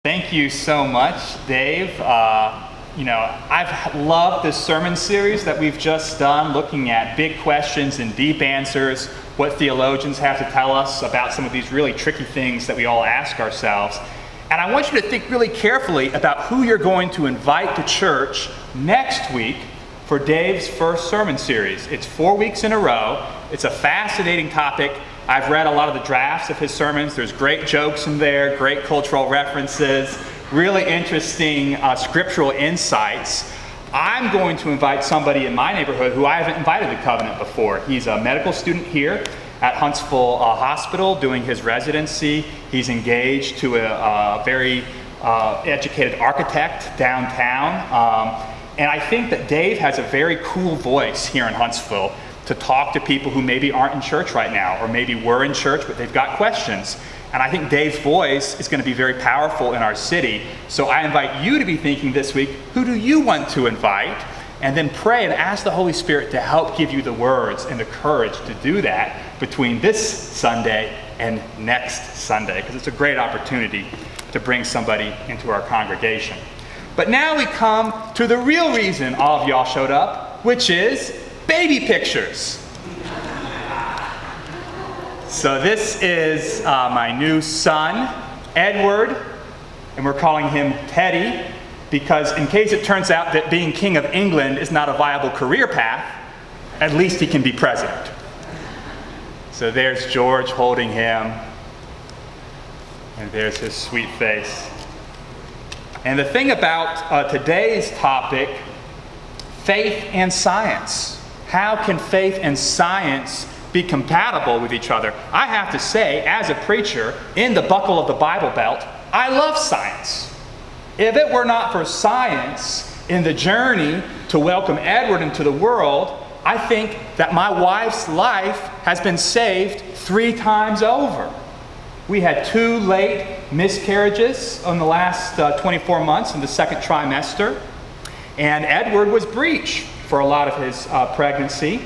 Thank you so much, Dave. I've loved this sermon series that we've just done, looking at big questions and deep answers, what theologians have to tell us about some of these really tricky things that we all ask ourselves. And I want you to think really carefully about who you're going to invite to church next week for Dave's first sermon series. It's 4 weeks in a row. It's a fascinating topic. I've read a lot of the drafts of his sermons. There's great jokes in there, great cultural references, really interesting scriptural insights. I'm going to invite somebody in my neighborhood who I haven't invited to Covenant before. He's a medical student here at Huntsville Hospital doing his residency. He's engaged to a very educated architect downtown. And I think that Dave has a very cool voice here in Huntsville to talk to people who maybe aren't in church right now, or maybe were in church but they've got questions. And I think Dave's voice is going to be very powerful in our city. So I invite you to be thinking this week, who do you want to invite? And then pray and ask the Holy Spirit to help give you the words and the courage to do that between this Sunday and next Sunday, because it's a great opportunity to bring somebody into our congregation. But now we come to the real reason all of y'all showed up, which is baby pictures. So this is my new son, Edward, and we're calling him Teddy because in case it turns out that being King of England is not a viable career path, at least he can be president. So there's George holding him, and there's his sweet face. And the thing about today's topic, faith and science. How can faith and science be compatible with each other? I have to say, as a preacher in the buckle of the Bible Belt, I love science. If it were not for science in the journey to welcome Edward into the world, I think that my wife's life has been saved 3 times over. We had 2 late miscarriages in the last 24 months in the second trimester, and Edward was breech for a lot of his pregnancy.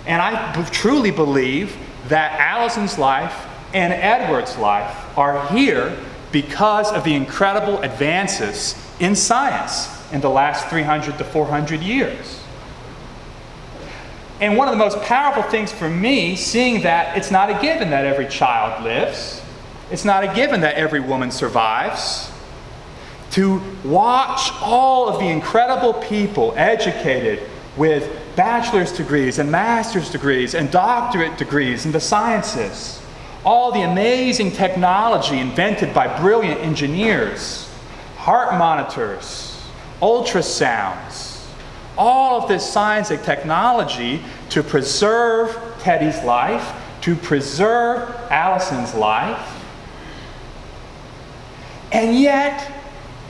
And I truly believe that Allison's life and Edward's life are here because of the incredible advances in science in the last 300 to 400 years. And one of the most powerful things for me, seeing that it's not a given that every child lives, it's not a given that every woman survives, to watch all of the incredible people educated with bachelor's degrees and master's degrees and doctorate degrees in the sciences, all the amazing technology invented by brilliant engineers, heart monitors, ultrasounds, all of this science and technology to preserve Teddy's life, to preserve Allison's life. And yet,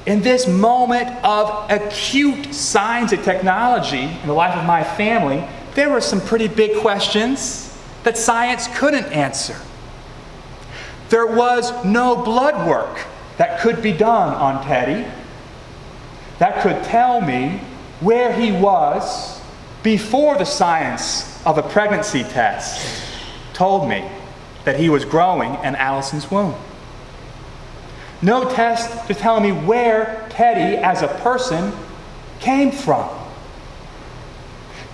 in this moment of acute science and technology in the life of my family, there were some pretty big questions that science couldn't answer. There was no blood work that could be done on Teddy that could tell me where he was before the science of a pregnancy test told me that he was growing in Allison's womb. No test to tell me where Teddy as a person came from.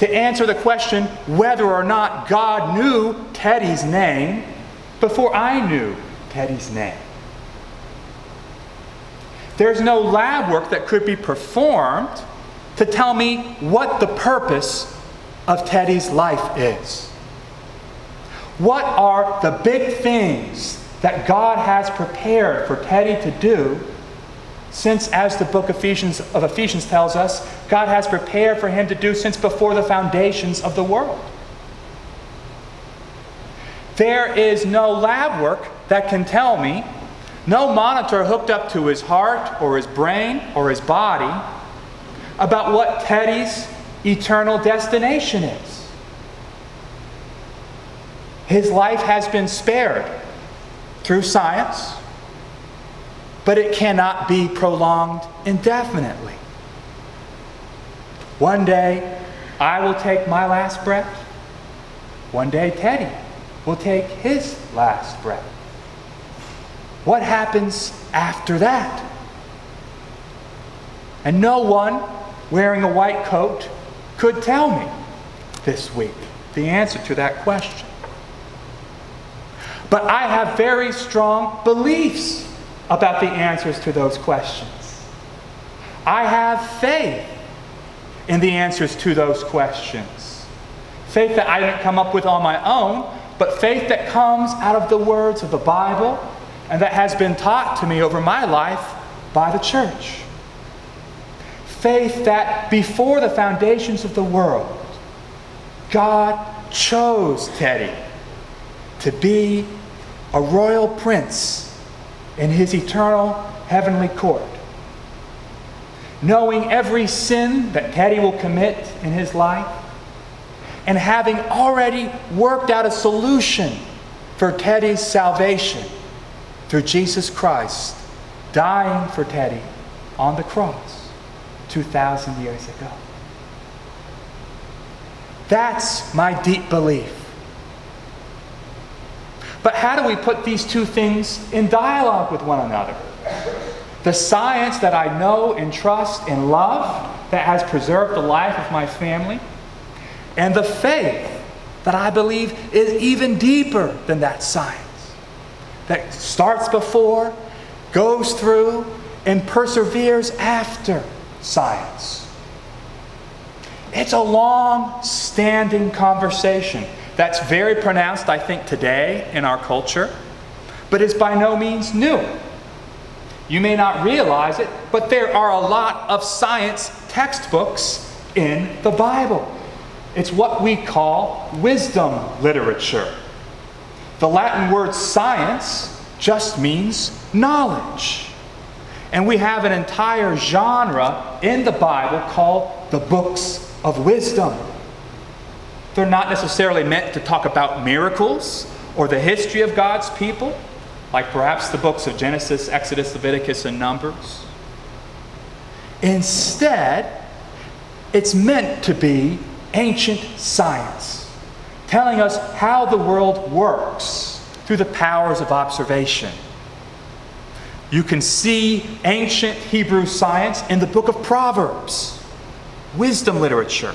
To answer the question whether or not God knew Teddy's name before I knew Teddy's name. There's no lab work that could be performed to tell me what the purpose of Teddy's life is. What are the big things that God has prepared for Teddy to do, since, as the book of Ephesians tells us, God has prepared for him to do since before the foundations of the world. There is no lab work that can tell me, no monitor hooked up to his heart or his brain or his body, about what Teddy's eternal destination is. His life has been spared through science, but it cannot be prolonged indefinitely. One day, I will take my last breath. One day, Teddy will take his last breath. What happens after that? And no one wearing a white coat could tell me this week the answer to that question. But I have very strong beliefs about the answers to those questions. I have faith in the answers to those questions. Faith that I didn't come up with on my own, but faith that comes out of the words of the Bible and that has been taught to me over my life by the church. Faith that before the foundations of the world, God chose Teddy to be a royal prince in his eternal heavenly court. Knowing every sin that Teddy will commit in his life, and having already worked out a solution for Teddy's salvation through Jesus Christ dying for Teddy on the cross 2,000 years ago. That's my deep belief. But how do we put these two things in dialogue with one another? The science that I know and trust and love that has preserved the life of my family, and the faith that I believe is even deeper than that science, that starts before, goes through, and perseveres after science. It's a long-standing conversation that's very pronounced, I think, today in our culture, but is by no means new. You may not realize it, but there are a lot of science textbooks in the Bible. It's what we call wisdom literature. The Latin word science just means knowledge. And we have an entire genre in the Bible called the books of wisdom. They're not necessarily meant to talk about miracles or the history of God's people, like perhaps the books of Genesis, Exodus, Leviticus, and Numbers. Instead, it's meant to be ancient science, telling us how the world works through the powers of observation. You can see ancient Hebrew science in the book of Proverbs, wisdom literature.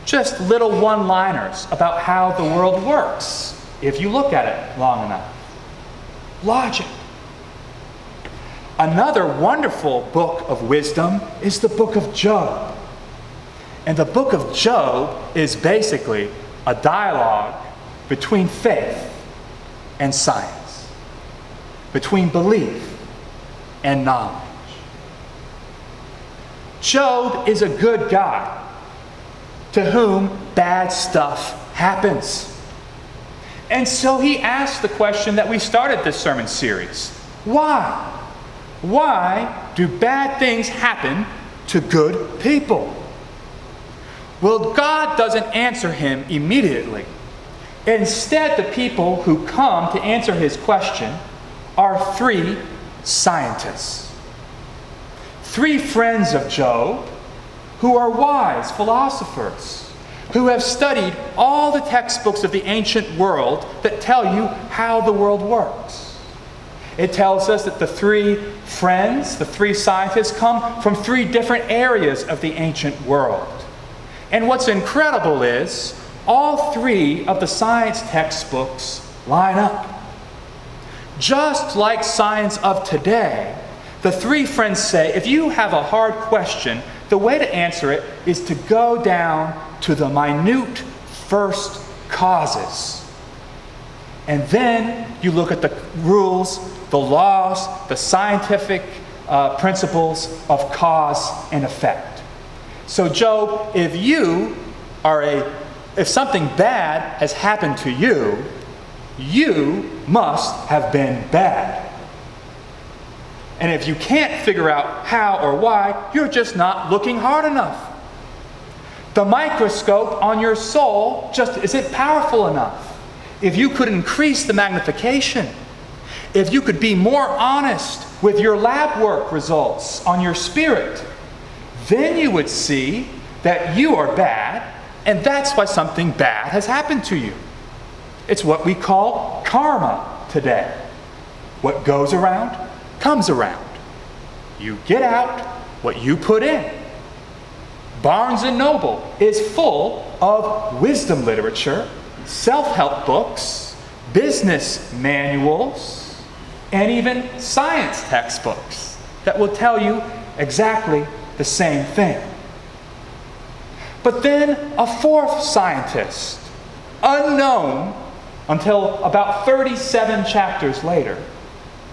Just little one-liners about how the world works, if you look at it long enough. Logic. Another wonderful book of wisdom is the book of Job. And the book of Job is basically a dialogue between faith and science, between belief and knowledge. Job is a good guy to whom bad stuff happens. And so he asked the question that we started this sermon series. Why? Why do bad things happen to good people? Well, God doesn't answer him immediately. Instead, the people who come to answer his question are three scientists. Three friends of Job who are wise philosophers, who have studied all the textbooks of the ancient world that tell you how the world works. It tells us that the three friends, the three scientists, come from three different areas of the ancient world. And what's incredible is all three of the science textbooks line up. Just like science of today, the three friends say, if you have a hard question, the way to answer it is to go down to the minute first causes. And then you look at the rules, the laws, the scientific principles of cause and effect. So Job, if something bad has happened to you, you must have been bad. And if you can't figure out how or why, you're just not looking hard enough. The microscope on your soul just isn't powerful enough. If you could increase the magnification, if you could be more honest with your lab work results on your spirit, then you would see that you are bad, and that's why something bad has happened to you. It's what we call karma today. What goes around comes around. You get out what you put in. Barnes & Noble is full of wisdom literature, self-help books, business manuals, and even science textbooks that will tell you exactly the same thing. But then a fourth scientist, unknown until about 37 chapters later,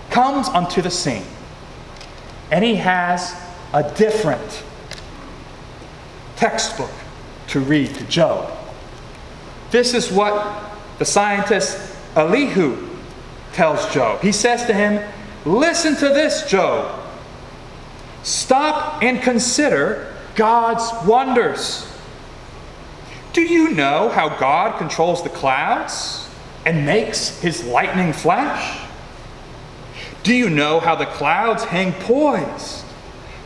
comes onto the scene. And he has a different textbook to read to Job. This is what the scientist Elihu tells Job. He says to him, "Listen to this, Job. Stop and consider God's wonders. Do you know how God controls the clouds and makes his lightning flash? Do you know how the clouds hang poised,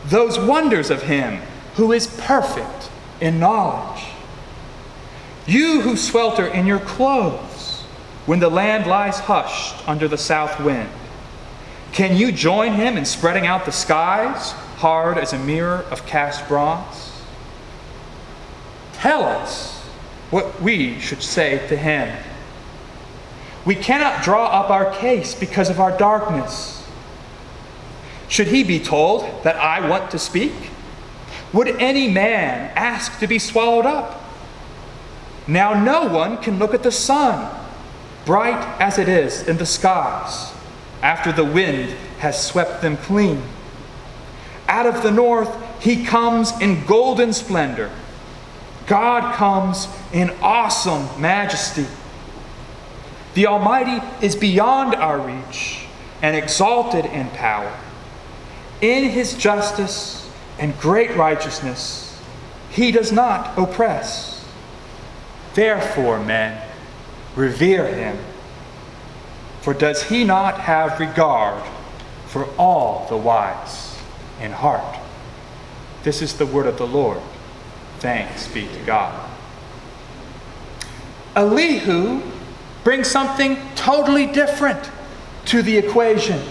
those wonders of him who is perfect in knowledge? You who swelter in your clothes when the land lies hushed under the south wind, can you join him in spreading out the skies, hard as a mirror of cast bronze? Tell us what we should say to him. We cannot draw up our case because of our darkness. Should he be told that I want to speak? Would any man ask to be swallowed up? Now no one can look at the sun, bright as it is in the skies, after the wind has swept them clean. Out of the north he comes in golden splendor. God comes in awesome majesty. The Almighty is beyond our reach and exalted in power. In his justice and great righteousness, he does not oppress. Therefore, men, revere him. For does he not have regard for all the wise in heart?" This is the word of the Lord. Thanks be to God. Elihu brings something totally different to the equation.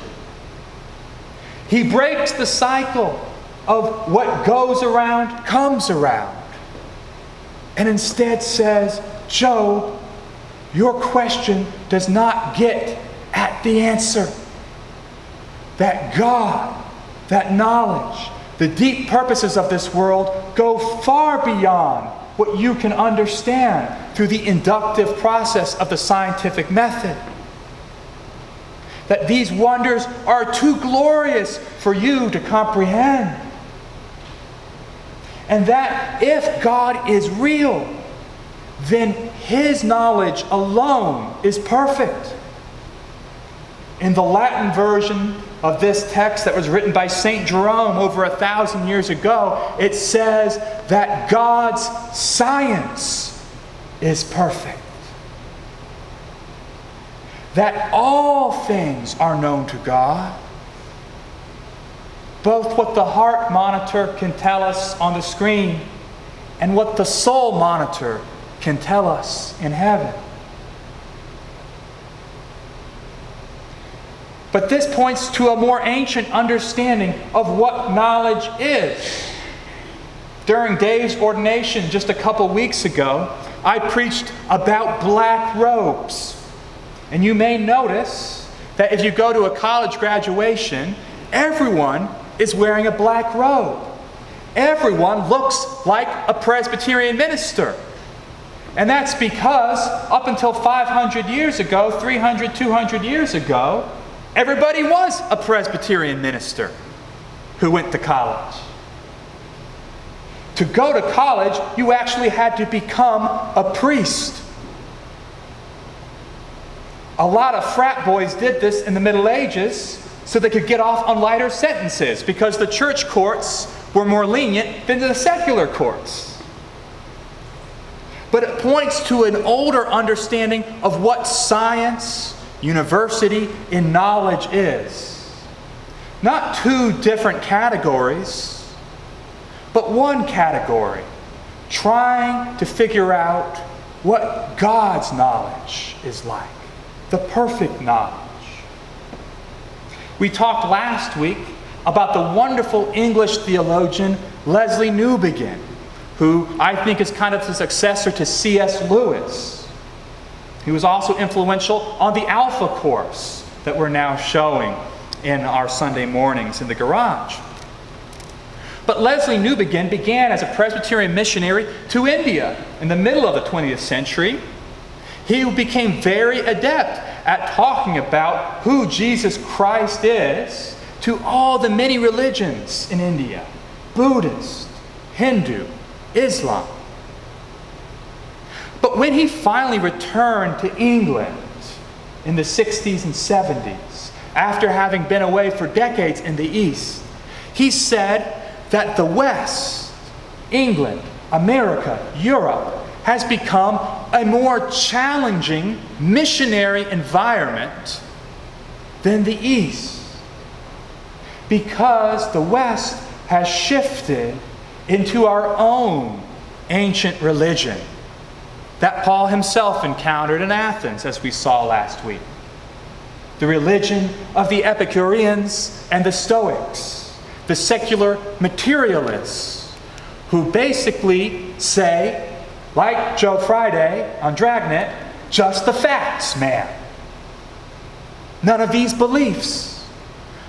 He breaks the cycle of what goes around comes around, and instead says, Job, your question does not get at the answer. That God, that knowledge, the deep purposes of this world go far beyond what you can understand through the inductive process of the scientific method. That these wonders are too glorious for you to comprehend. And that if God is real, then his knowledge alone is perfect. In the Latin version of this text that was written by St. Jerome over 1,000 years ago, it says that God's science is perfect. That all things are known to God. Both what the heart monitor can tell us on the screen and what the soul monitor can tell us in heaven. But this points to a more ancient understanding of what knowledge is. During Dave's ordination just a couple weeks ago, I preached about black robes. And you may notice that if you go to a college graduation, everyone is wearing a black robe. Everyone looks like a Presbyterian minister. And that's because up until 500 years ago, 300, 200 years ago, everybody was a Presbyterian minister who went to college. To go to college, you actually had to become a priest. A lot of frat boys did this in the Middle Ages so they could get off on lighter sentences because the church courts were more lenient than the secular courts. But it points to an older understanding of what science, university, and knowledge is. Not two different categories, but one category, trying to figure out what God's knowledge is like, the perfect knowledge. We talked last week about the wonderful English theologian Leslie Newbegin, who I think is kind of the successor to C.S. Lewis. He was also influential on the Alpha course that we're now showing in our Sunday mornings in the garage. But Leslie Newbegin began as a Presbyterian missionary to India in the middle of the 20th century. He became very adept at talking about who Jesus Christ is to all the many religions in India: Buddhist, Hindu, Islam. But when he finally returned to England in the 60s and 70s, after having been away for decades in the East, he said that the West, England, America, Europe, has become a more challenging missionary environment than the East, because the West has shifted into our own ancient religion that Paul himself encountered in Athens, as we saw last week. The religion of the Epicureans and the Stoics, the secular materialists, who basically say, like Joe Friday on Dragnet, just the facts, man. None of these beliefs,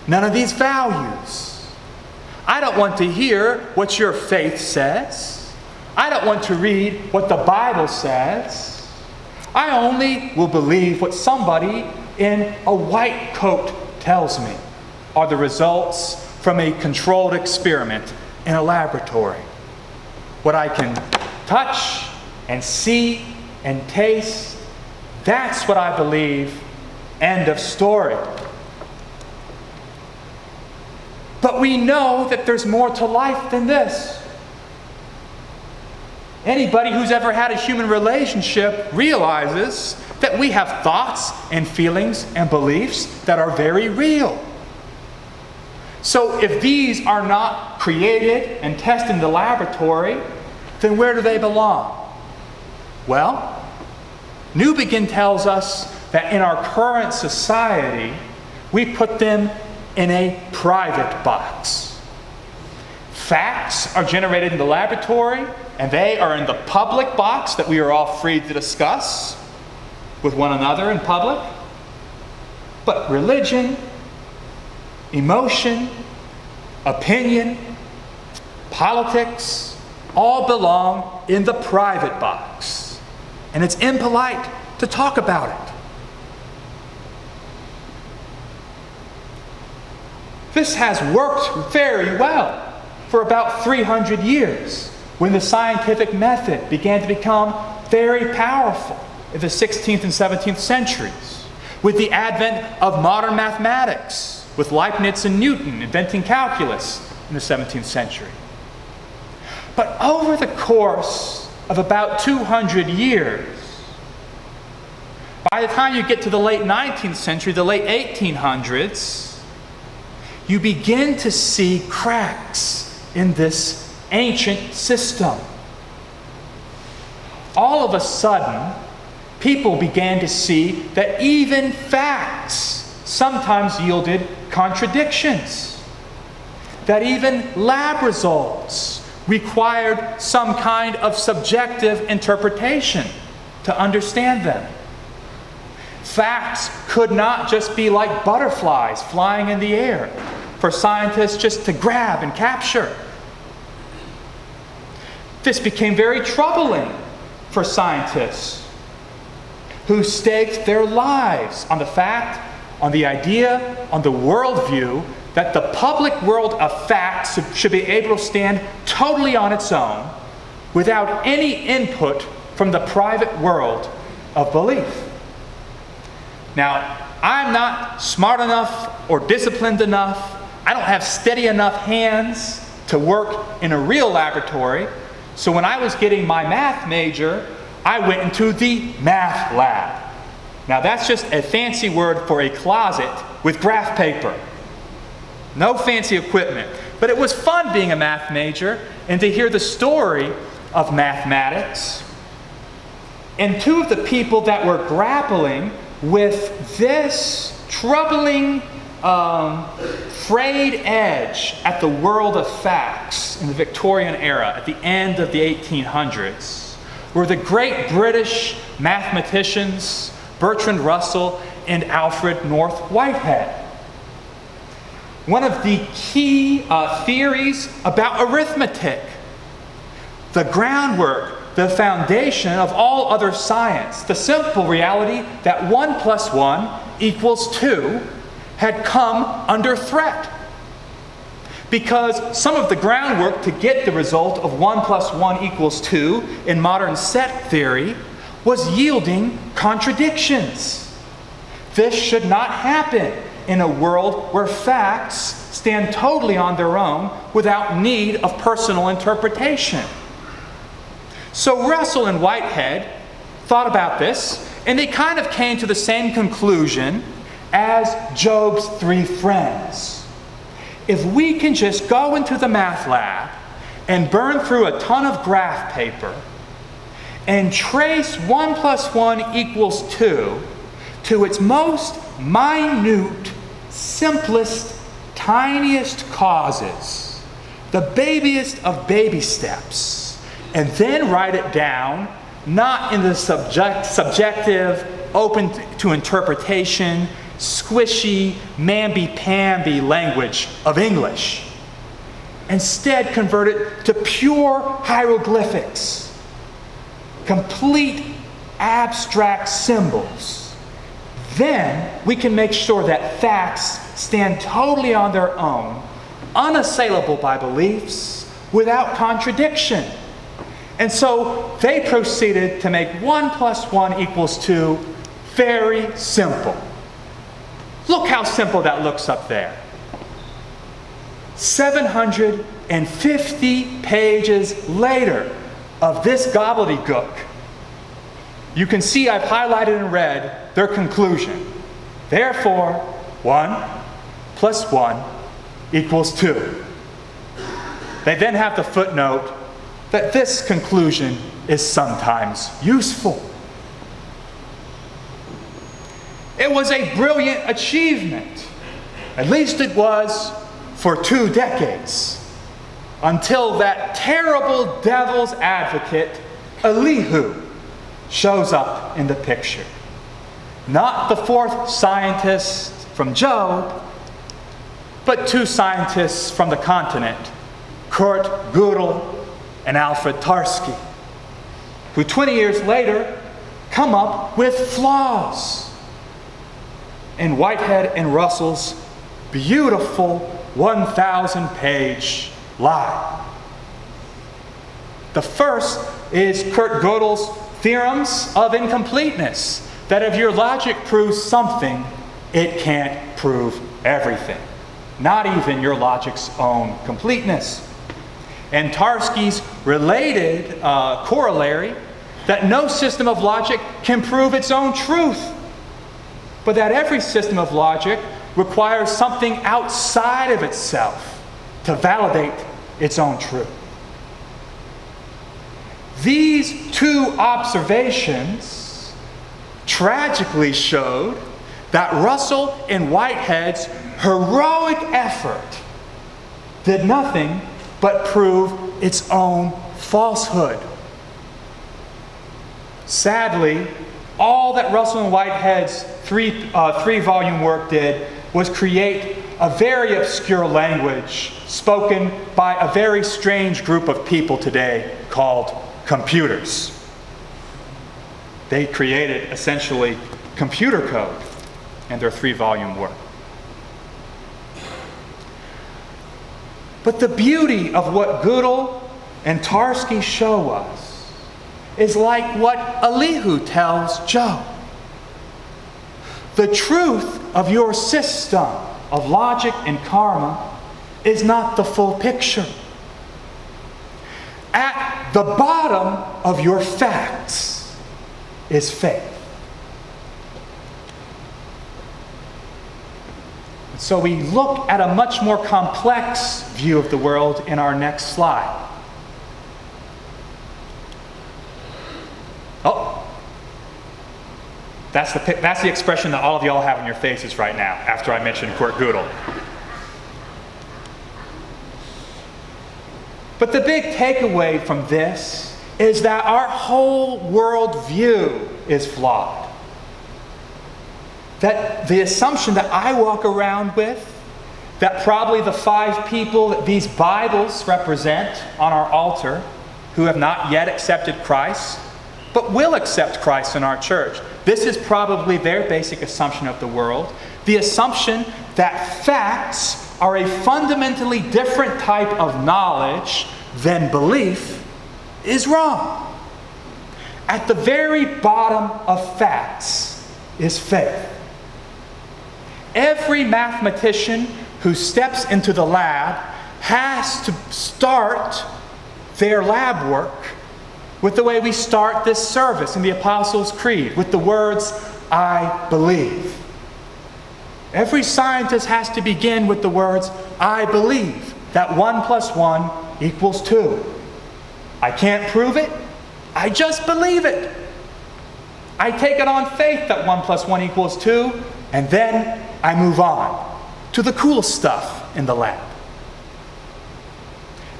none of these values. I don't want to hear what your faith says. I don't want to read what the Bible says. I only will believe what somebody in a white coat tells me are the results from a controlled experiment in a laboratory. What I can touch and see and taste, that's what I believe. End of story. But we know that there's more to life than this. Anybody who's ever had a human relationship realizes that we have thoughts and feelings and beliefs that are very real. So if these are not created and tested in the laboratory, then where do they belong? Well, Newbegin tells us that in our current society, we put them in a private box. Facts are generated in the laboratory, and they are in the public box that we are all free to discuss with one another in public. But religion, emotion, opinion, politics, all belong in the private box. And it's impolite to talk about it. This has worked very well for about 300 years, when the scientific method began to become very powerful in the 16th and 17th centuries, with the advent of modern mathematics, with Leibniz and Newton inventing calculus in the 17th century. But over the course of about 200 years, by the time you get to the late 19th century, the late 1800s, you begin to see cracks in this ancient system. All of a sudden, people began to see that even facts sometimes yielded contradictions, that even lab results required some kind of subjective interpretation to understand them. Facts could not just be like butterflies flying in the air for scientists just to grab and capture. This became very troubling for scientists who staked their lives on the fact, on the idea, on the worldview that the public world of facts should be able to stand totally on its own without any input from the private world of belief. Now, I'm not smart enough or disciplined enough. I don't have steady enough hands to work in a real laboratory. So when I was getting my math major, I went into the math lab. Now that's just a fancy word for a closet with graph paper. No fancy equipment. But it was fun being a math major and to hear the story of mathematics. And two of the people that were grappling with this troubling frayed edge at the world of facts in the Victorian era, at the end of the 1800s, were the great British mathematicians Bertrand Russell and Alfred North Whitehead. One of the key theories about arithmetic, the groundwork, the foundation of all other science, the simple reality that 1 + 1 = 2, had come under threat. Because some of the groundwork to get the result of 1 + 1 = 2 in modern set theory was yielding contradictions. This should not happen in a world where facts stand totally on their own without need of personal interpretation. So Russell and Whitehead thought about this, and they kind of came to the same conclusion as Job's 3 friends. If we can just go into the math lab and burn through a ton of graph paper and trace 1 + 1 = 2 to its most minute, simplest, tiniest causes, the babiest of baby steps, and then write it down, not in the subjective, open to interpretation, squishy, mamby-pamby language of English. Instead, convert it to pure hieroglyphics, complete abstract symbols. Then we can make sure that facts stand totally on their own, unassailable by beliefs, without contradiction. And so they proceeded to make 1 + 1 = 2 very simple. Look how simple that looks up there. 750 pages later of this gobbledygook, you can see I've highlighted in red their conclusion. Therefore, 1 + 1 = 2. They then have the footnote that this conclusion is sometimes useful. It was a brilliant achievement. At least it was for 2 decades. Until that terrible devil's advocate, Elihu, shows up in the picture. Not the 4th scientist from Job, but 2 scientists from the continent, Kurt Gödel and Alfred Tarski, who 20 years later come up with flaws in Whitehead and Russell's beautiful 1,000-page lie. The first is Kurt Gödel's theorems of incompleteness, that if your logic proves something, it can't prove everything, not even your logic's own completeness. And Tarski's related corollary, that no system of logic can prove its own truth, but that every system of logic requires something outside of itself to validate its own truth. These 2 observations tragically showed that Russell and Whitehead's heroic effort did nothing but prove its own falsehood. Sadly, all that Russell and Whitehead's three-volume work did was create a very obscure language spoken by a very strange group of people today called computers. They created essentially computer code in their 3-volume work. But the beauty of what Gödel and Tarski show us is like what Elihu tells Job. The truth of your system of logic and karma is not the full picture. At the bottom of your facts is faith. So we look at a much more complex view of the world in our next slide. Oh. That's the expression that all of y'all have on your faces right now after I mentioned Kurt Gödel. But the big takeaway from this is that our whole worldview is flawed. That the assumption that I walk around with, that probably the 5 people that these Bibles represent on our altar who have not yet accepted Christ, but will accept Christ in our church, this is probably their basic assumption of the world. The assumption that facts are a fundamentally different type of knowledge than belief is wrong. At the very bottom of facts is faith. Every mathematician who steps into the lab has to start their lab work with the way we start this service in the Apostles' Creed, with the words, I believe. Every scientist has to begin with the words, I believe that 1 + 1 = 2. I can't prove it, I just believe it. I take it on faith that 1 + 1 = 2, and then I move on to the cool stuff in the lab.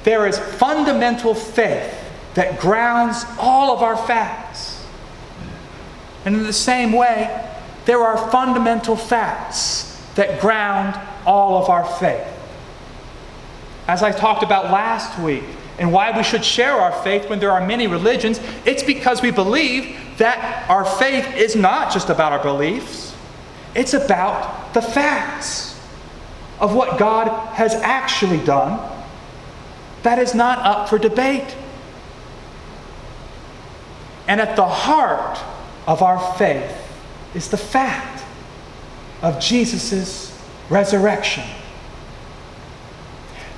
There is fundamental faith that grounds all of our facts. And in the same way, there are fundamental facts that ground all of our faith. As I talked about last week, and why we should share our faith when there are many religions, it's because we believe that our faith is not just about our beliefs, it's about the facts of what God has actually done that is not up for debate. And at the heart of our faith is the fact of Jesus' resurrection.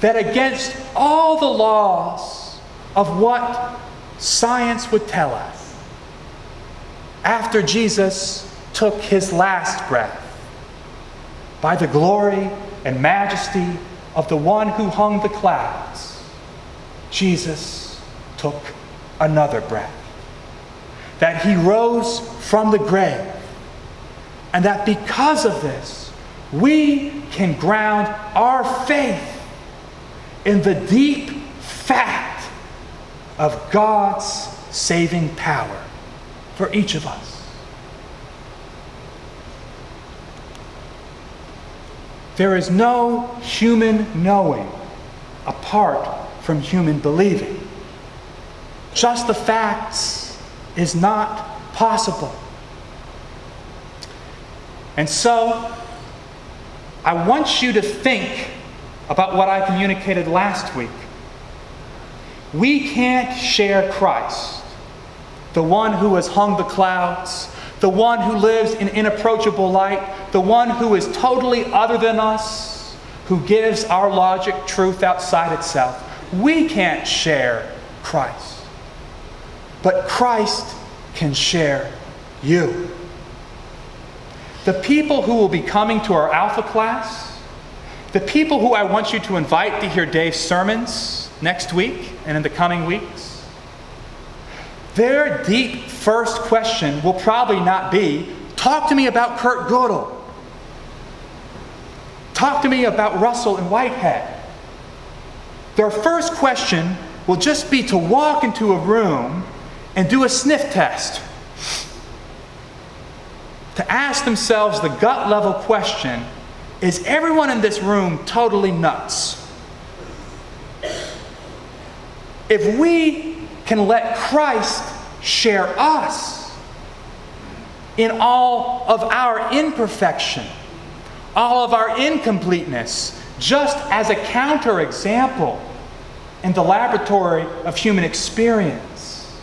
That against all the laws of what science would tell us, after Jesus took his last breath, by the glory and majesty of the one who hung the clouds, Jesus took another breath. That he rose from the grave, and that because of this, we can ground our faith in the deep fact of God's saving power for each of us. There is no human knowing apart from human believing. Just the facts is not possible. And so, I want you to think about what I communicated last week. We can't share Christ, the one who has hung the clouds, the one who lives in inapproachable light, the one who is totally other than us, who gives our logic truth outside itself. We can't share Christ. But Christ can share you. The people who will be coming to our Alpha class, the people who I want you to invite to hear Dave's sermons next week and in the coming weeks, their deep first question will probably not be, talk to me about Kurt Gödel. Talk to me about Russell and Whitehead. Their first question will just be to walk into a room and do a sniff test. To ask themselves the gut level question, is everyone in this room totally nuts? If we can let Christ share us in all of our imperfection, all of our incompleteness, just as a counterexample in the laboratory of human experience,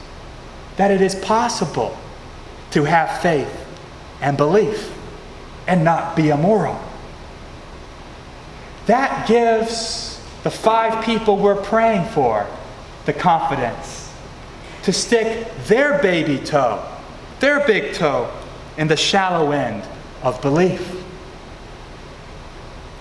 that it is possible to have faith and belief and not be immoral. That gives the 5 people we're praying for the confidence to stick their baby toe, their big toe, in the shallow end of belief.